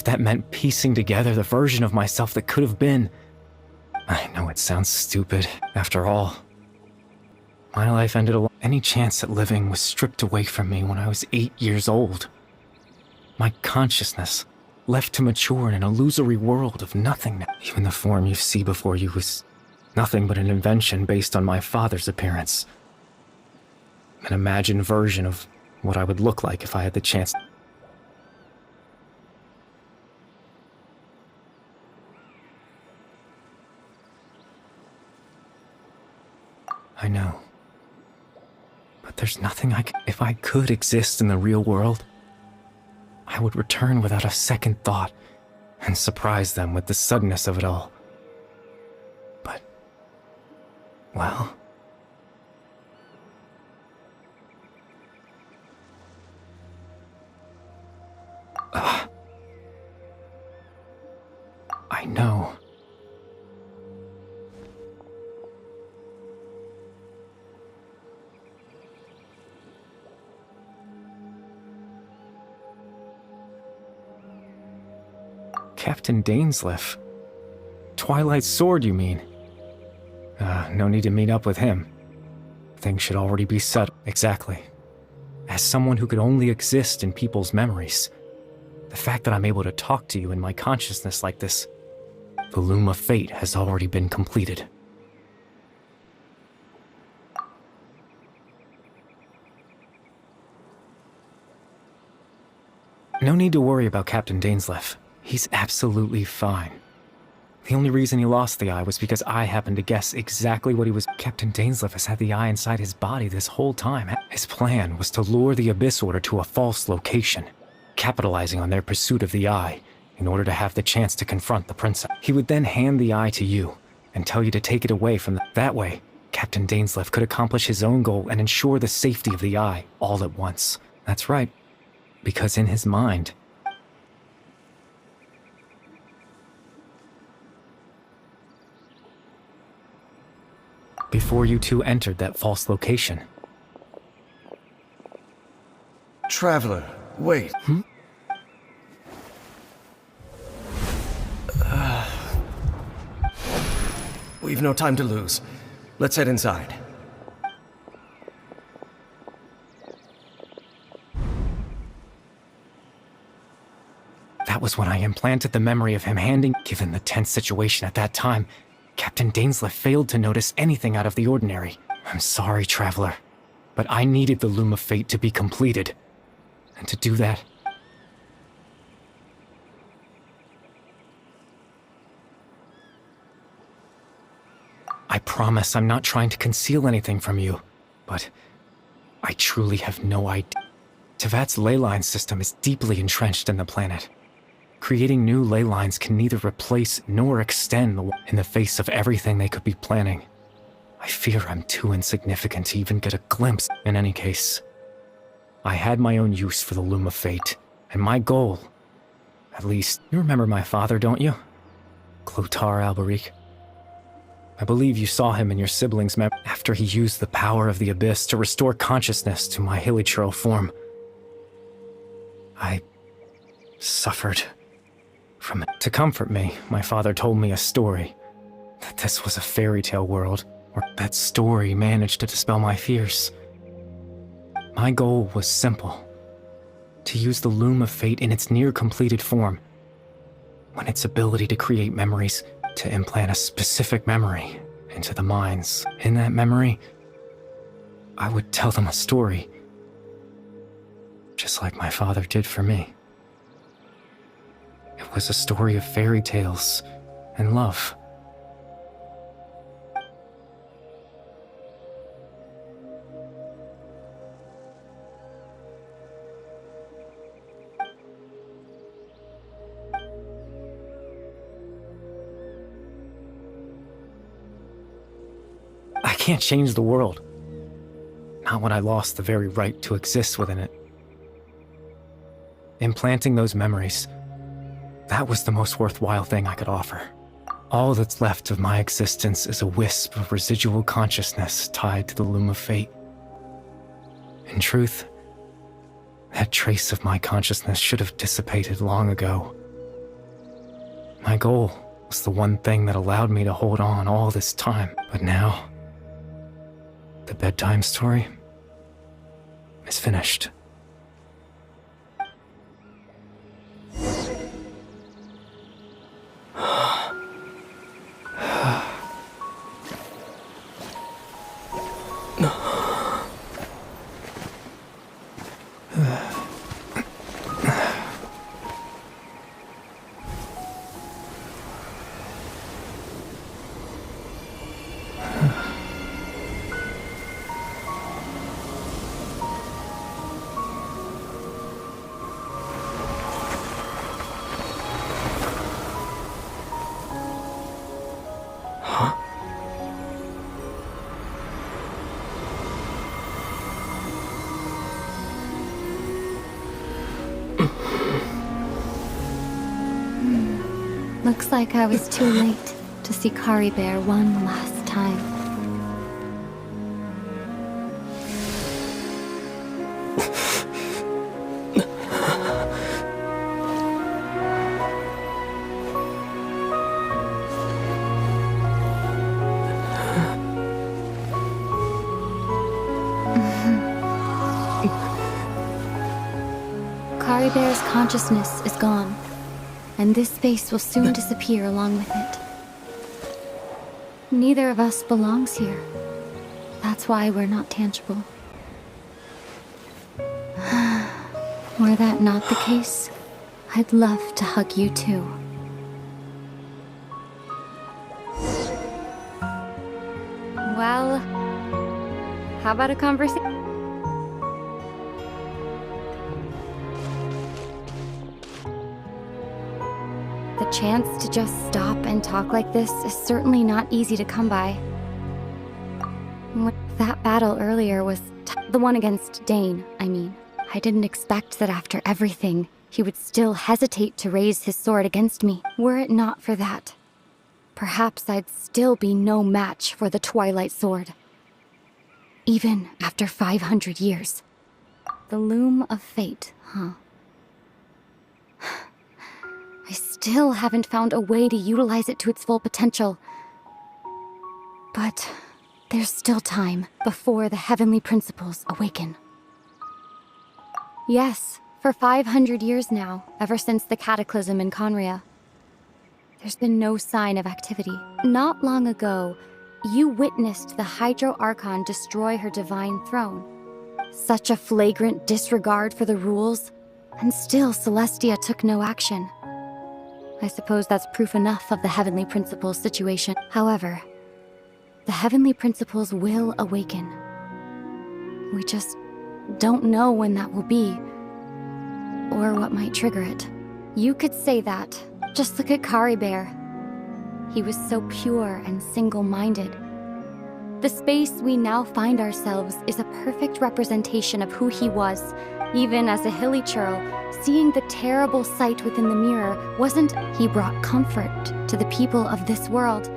that meant piecing together the version of myself that could have been. I know it sounds stupid. After all, my life ended alone. Any chance at living was stripped away from me when I was 8 years old. My consciousness left to mature in an illusory world of nothingness. Even the form you see before you was nothing but an invention based on my father's appearance. An imagined version of what I would look like if I had the chance. I know. But there's nothing if I could exist in the real world, I would return without a second thought and surprise them with the suddenness of it all. But, well... I know. Captain Dainsleif. Twilight's sword, you mean? No need to meet up with him. Things should already be settled. Exactly. As someone who could only exist in people's memories, the fact that I'm able to talk to you in my consciousness like this, the loom of fate has already been completed. No need to worry about Captain Dainsleif. He's absolutely fine. The only reason he lost the eye was because I happened to guess exactly what he was. Captain Dainsleif has had the eye inside his body this whole time. His plan was to lure the Abyss Order to a false location, capitalizing on their pursuit of the eye in order to have the chance to confront the princess. He would then hand the eye to you and tell you to take it away from them. That way, Captain Dainsleif could accomplish his own goal and ensure the safety of the eye all at once. That's right, because in his mind, before you two entered that false location. Traveler, wait. We've no time to lose. Let's head inside. That was when I implanted the memory of him handing. Given the tense situation at that time, Captain Dainsleif failed to notice anything out of the ordinary. I'm sorry, Traveler, but I needed the Loom of Fate to be completed. And to do that, I promise I'm not trying to conceal anything from you, but I truly have no idea. Tevat's ley line system is deeply entrenched in the planet. Creating new ley lines can neither replace nor extend in the face of everything they could be planning. I fear I'm too insignificant to even get a glimpse. In any case, I had my own use for the Loom of Fate, and my goal, at least, you remember my father, don't you? Clotar Alberic. I believe you saw him in your siblings' after he used the power of the Abyss to restore consciousness to my hilichurl form. I suffered from it. To comfort me, my father told me a story, that this was a fairy tale world, where that story managed to dispel my fears. My goal was simple, to use the Loom of Fate in its near-completed form, when its ability to create memories, to implant a specific memory into the minds. In that memory, I would tell them a story, just like my father did for me. It was a story of fairy tales and love. I can't change the world. Not when I lost the very right to exist within it. Implanting those memories, that was the most worthwhile thing I could offer. All that's left of my existence is a wisp of residual consciousness tied to the loom of fate. In truth, that trace of my consciousness should have dissipated long ago. My goal was the one thing that allowed me to hold on all this time, but now, the bedtime story is finished. Looks like I was too late to see Kari Bear one last time. Kari Bear's consciousness is gone, and this space will soon disappear along with it. Neither of us belongs here. That's why we're not tangible. Were that not the case, I'd love to hug you too. Well, how about a conversation? The chance to just stop and talk like this is certainly not easy to come by. That battle earlier was the one against Dane, I mean. I didn't expect that after everything, he would still hesitate to raise his sword against me. Were it not for that, perhaps I'd still be no match for the Twilight Sword. Even after 500 years. The loom of fate, huh? I still haven't found a way to utilize it to its full potential. But there's still time before the heavenly principles awaken. Yes, for 500 years now, ever since the cataclysm in Conria, there's been no sign of activity. Not long ago, you witnessed the Hydro Archon destroy her divine throne. Such a flagrant disregard for the rules, and still Celestia took no action. I suppose that's proof enough of the Heavenly Principles situation. However, the Heavenly Principles will awaken. We just don't know when that will be, or what might trigger it. You could say that. Just look at Kari Bear. He was so pure and single-minded. The space we now find ourselves is a perfect representation of who he was. Even as a hilly churl, seeing the terrible sight within the mirror wasn't... He brought comfort to the people of this world,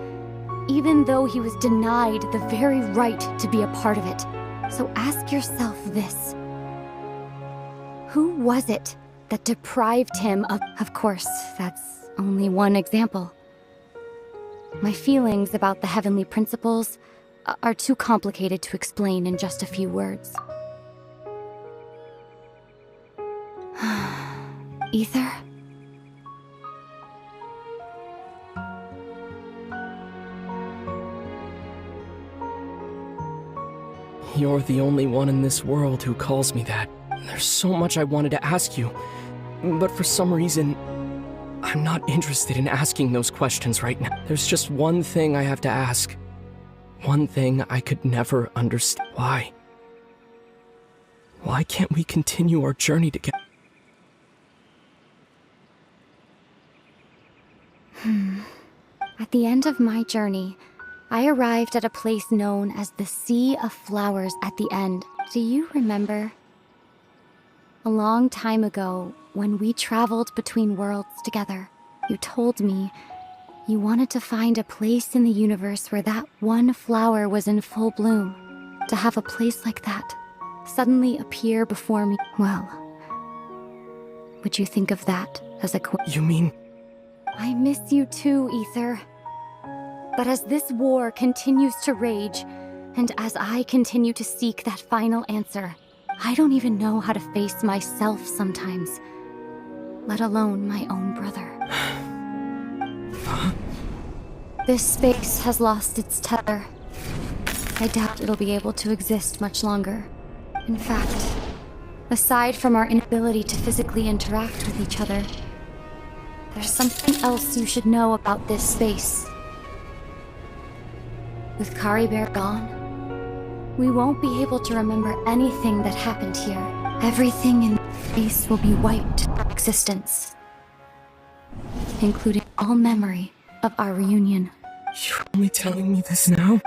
even though he was denied the very right to be a part of it. So ask yourself this. Who was it that deprived him of... Of course, that's only one example. My feelings about the Heavenly Principles are too complicated to explain in just a few words. Ether? You're the only one in this world who calls me that. There's so much I wanted to ask you, but for some reason, I'm not interested in asking those questions right now. There's just one thing I have to ask. One thing I could never understand. Why? Why can't we continue our journey together? At the end of my journey, I arrived at a place known as the Sea of Flowers at the end. Do you remember? A long time ago, when we traveled between worlds together, you told me You wanted to find a place in the universe where that one flower was in full bloom. To have a place like that suddenly appear before me, well, would you think of that as a You mean... I miss you too, Ether. But as this war continues to rage, and as I continue to seek that final answer, I don't even know how to face myself sometimes, let alone my own brother. This space has lost its tether. I doubt it'll be able to exist much longer. In fact, aside from our inability to physically interact with each other, there's something else you should know about this space. With Kari Bear gone, we won't be able to remember anything that happened here. Everything in this space will be wiped from existence, including all memory of our reunion. You're only telling me this now?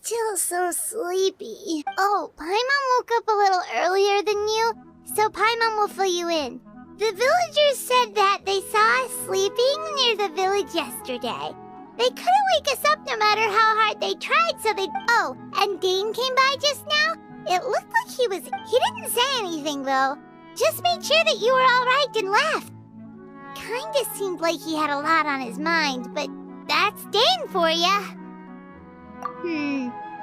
Still so sleepy. Oh, Paimon woke up a little earlier than you, so Paimon will fill you in. The villagers said that they saw us sleeping near the village yesterday. They couldn't wake us up no matter how hard they tried, so they... Oh, and Dane came by just now? It looked like he didn't say anything, though. Just made sure that you were alright and left. Kinda seemed like he had a lot on his mind, but that's Dane for ya.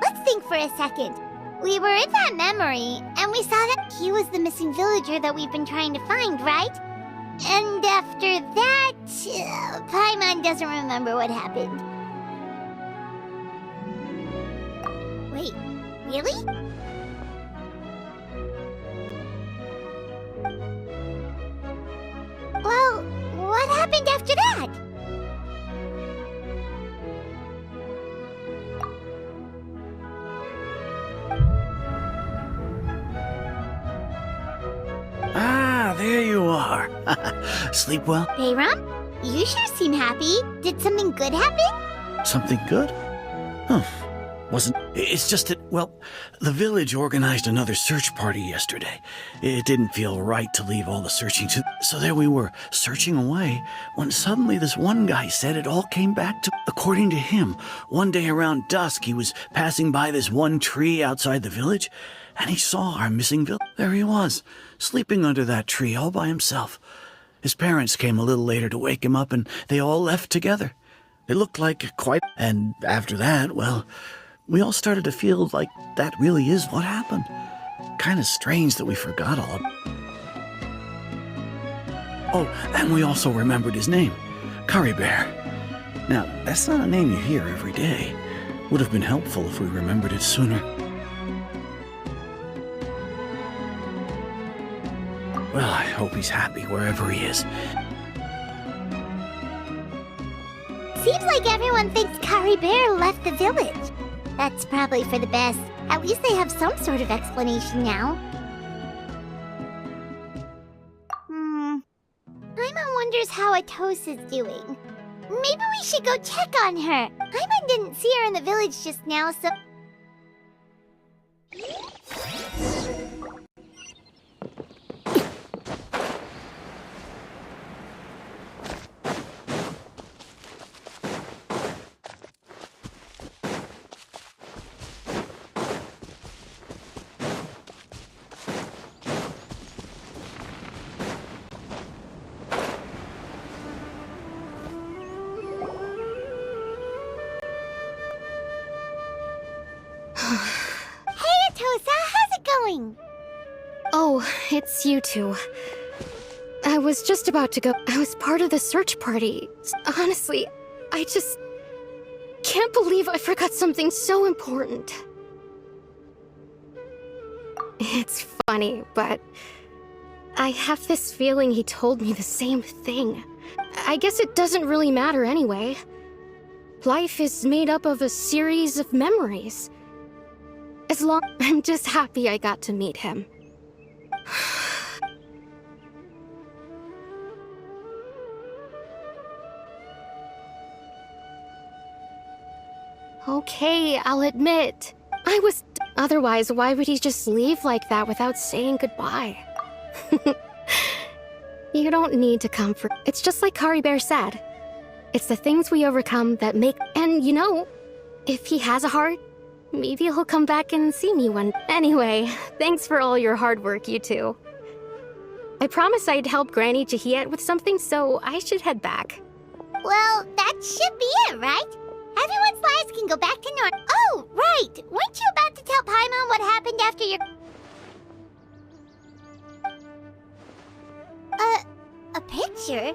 Let's think for a second. We were in that memory, and we saw that he was the missing villager that we've been trying to find, right? And after that, Paimon doesn't remember what happened. Wait, really? Well, what happened after that? Ah, there you are. Sleep well? Bayram, you sure seem happy. Did something good happen? Something good? Huh. It's just that, well, the village organized another search party yesterday. It didn't feel right to leave all the searching so there we were, searching away, when suddenly this one guy said it all came back to... According to him, one day around dusk, he was passing by this one tree outside the village, and he saw our missing village. There he was, sleeping under that tree all by himself. His parents came a little later to wake him up, and they all left together. It looked like quite... And after that, well... We all started to feel like that really is what happened. Kind of strange that we forgot all. Oh, and we also remembered his name, Kari Bear. Now, that's not a name you hear every day. Would have been helpful if we remembered it sooner. Well, I hope he's happy wherever he is. Seems like everyone thinks Kari Bear left the village. That's probably for the best. At least they have some sort of explanation now. Paimon wonders how Atosa's doing. Maybe we should go check on her. Paimon didn't see her in the village just now, so... Hey, Atosa, how's it going? Oh, it's you two. I was just about to go. I was part of the search party. Honestly, I just can't believe I forgot something so important. It's funny, but I have this feeling he told me the same thing. I guess it doesn't really matter anyway. Life is made up of a series of memories. As long I'm just happy I got to meet him. Okay, I'll admit. I was... Otherwise, why would he just leave like that without saying goodbye? You don't need to comfort. It's just like Kari Bear said. It's the things we overcome that make... And you know, if he has a heart, maybe he'll come back and see me one... Anyway, thanks for all your hard work, you two. I promised I'd help Granny Jahiet with something, so I should head back. Well, that should be it, right? Everyone's lives can go back to normal. Oh, right! Weren't you about to tell Paimon what happened after your... A picture?